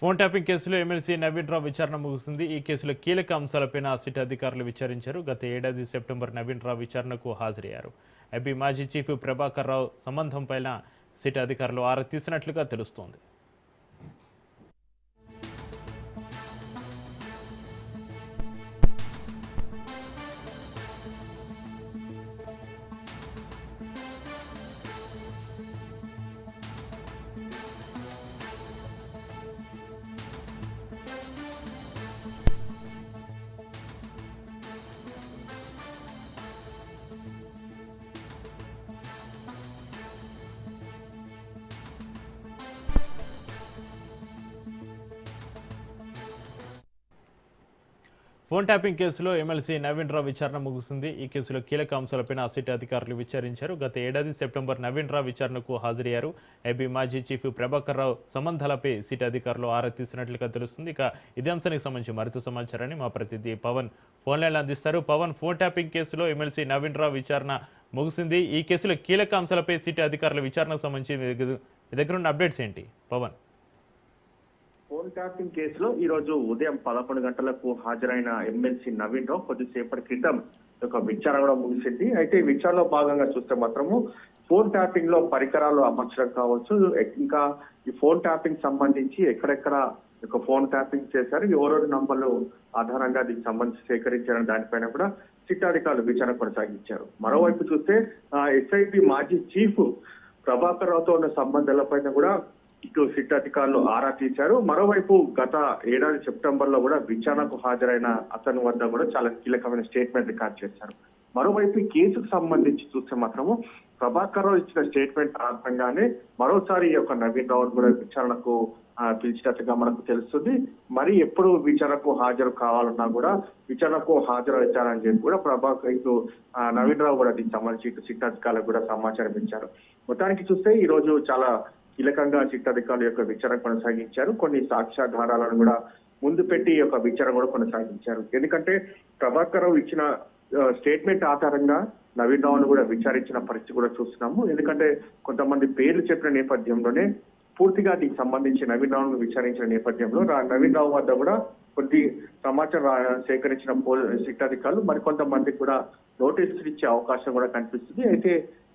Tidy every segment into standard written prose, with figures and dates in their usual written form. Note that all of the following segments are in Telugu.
ఫోన్ ట్యాపింగ్ కేసులో ఎమ్మెల్సీ నవీన్ రావు విచారణ ముగిసింది. ఈ కేసులో కీలక అంశాలపైన సిట్ అధికారులు విచారించారు. గత ఏడాది సెప్టెంబర్ నవీన్ రావు విచారణకు హాజరయ్యారు. ఏపీ మాజీ చీఫ్ ప్రభాకర్ రావు సంబంధంపైన సిట్ అధికారులు ఆరా తీసినట్లుగా తెలుస్తోంది. ఫోన్ ట్యాపింగ్ కేసులో ఎమ్మెల్సీ నవీన్ రావు విచారణ ముగిసింది. ఈ కేసులో కీలక అంశాలపైన సిట్ అధికారులు విచారించారు. గత ఏడాది సెప్టెంబర్ నవీన్ రావు విచారణకు హాజరయ్యారు. ఏపీ మాజీ చీఫ్ ప్రభాకర్ రావు సంబంధాలపై సిట్ అధికారులు ఆరా తీసినట్లుగా తెలుస్తుంది. ఇక ఇదే అంశానికి సంబంధించి మరింత సమాచారాన్ని మా ప్రతినిధి పవన్ ఫోన్ లైన్లో అందిస్తారు. పవన్, ఫోన్ ట్యాపింగ్ కేసులో ఎమ్మెల్సీ నవీన్ రావు విచారణ ముగిసింది. ఈ కేసులో కీలక అంశాలపై సిట్ అధికారుల విచారణకు సంబంధించి మీ దగ్గర ఉన్న అప్డేట్స్ ఏంటి పవన్? ఫోన్ ట్యాపింగ్ కేసులో ఈ రోజు ఉదయం 11 గంటలకు హాజరైన ఎమ్మెల్సీ నవీన్ రావు కొద్దిసేపటి క్రితం ఒక విచారణ కూడా ముగిసింది. అయితే ఈ విచారణలో భాగంగా చూస్తే మాత్రము ఫోన్ ట్యాపింగ్ లో పరికరాలు అమర్చడం కావచ్చు, ఇంకా ఈ ఫోన్ ట్యాపింగ్ సంబంధించి ఎక్కడెక్కడ ఒక ఫోన్ ట్యాపింగ్ చేశారు, ఎవరెవరి నంబర్లు ఆధారంగా దీనికి సంబంధించి సేకరించారని దానిపైన కూడా సిట్ అధికారులు విచారణ కొనసాగించారు. మరోవైపు చూస్తే ఎస్ఐటి మాజీ చీఫ్ ప్రభాకర్ రావుతో ఉన్న సంబంధాలపైన కూడా ఇటు సిట్ అధికారులు ఆరా తీశారు. మరోవైపు గత ఏడాది సెప్టెంబర్ లో కూడా విచారణకు హాజరైన అతని వద్ద కూడా చాలా కీలకమైన స్టేట్మెంట్ రికార్డ్ చేశారు. మరోవైపు ఈ కేసుకు సంబంధించి చూస్తే మాత్రము ప్రభాకర్ రావు ఇచ్చిన స్టేట్మెంట్ ఆధారంగానే మరోసారి ఈ యొక్క నవీన్ రావు కూడా విచారణకు పిలిచినట్టుగా మనకు తెలుస్తుంది. మరి ఎప్పుడు విచారణకు హాజరు కావాలన్నా కూడా విచారణకు హాజరవుతారని చెప్పి కూడా ఇటు నవీన్ రావు కూడా దీనికి సంబంధించి ఇటు సిట్ అధికారులకు కూడా సమాచారం ఇచ్చారు. మొత్తానికి చూస్తే ఈ రోజు చాలా కీలకంగా సిట్ అధికారుల యొక్క విచారణ కొనసాగించారు. కొన్ని సాక్ష్యాధారాలను కూడా ముందు పెట్టి ఈ యొక్క విచారణ కూడా కొనసాగించారు. ఎందుకంటే ప్రభాకర్ రావు ఇచ్చిన స్టేట్మెంట్ ఆధారంగా నవీన్ రావును కూడా విచారించిన పరిస్థితి కూడా చూస్తున్నాము. ఎందుకంటే కొంతమంది పేర్లు చెప్పిన నేపథ్యంలోనే పూర్తిగా దీనికి సంబంధించి నవీన్ రావును విచారించిన నేపథ్యంలో నవీన్ రావు వద్ద కూడా కొద్ది సమాచారం సేకరించిన సిట్ అధికారులు మరికొంతమందికి కూడా నోటీసులు ఇచ్చే అవకాశం కూడా కనిపిస్తుంది. అయితే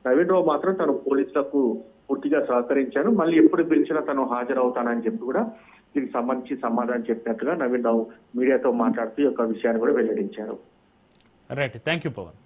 నవీన్ రావు మాత్రం తను పోలీసులకు పూర్తిగా సహకరించాను, మళ్ళీ ఎప్పుడు పిలిచినా తను హాజరవుతానని చెప్పి కూడా దీనికి సంబంధించి సమాధానం చెప్పినట్టుగా నవీన్ రావు మీడియాతో మాట్లాడుతూ ఈ యొక్క విషయాన్ని కూడా వెల్లడించారు. Right, thank you Pawan.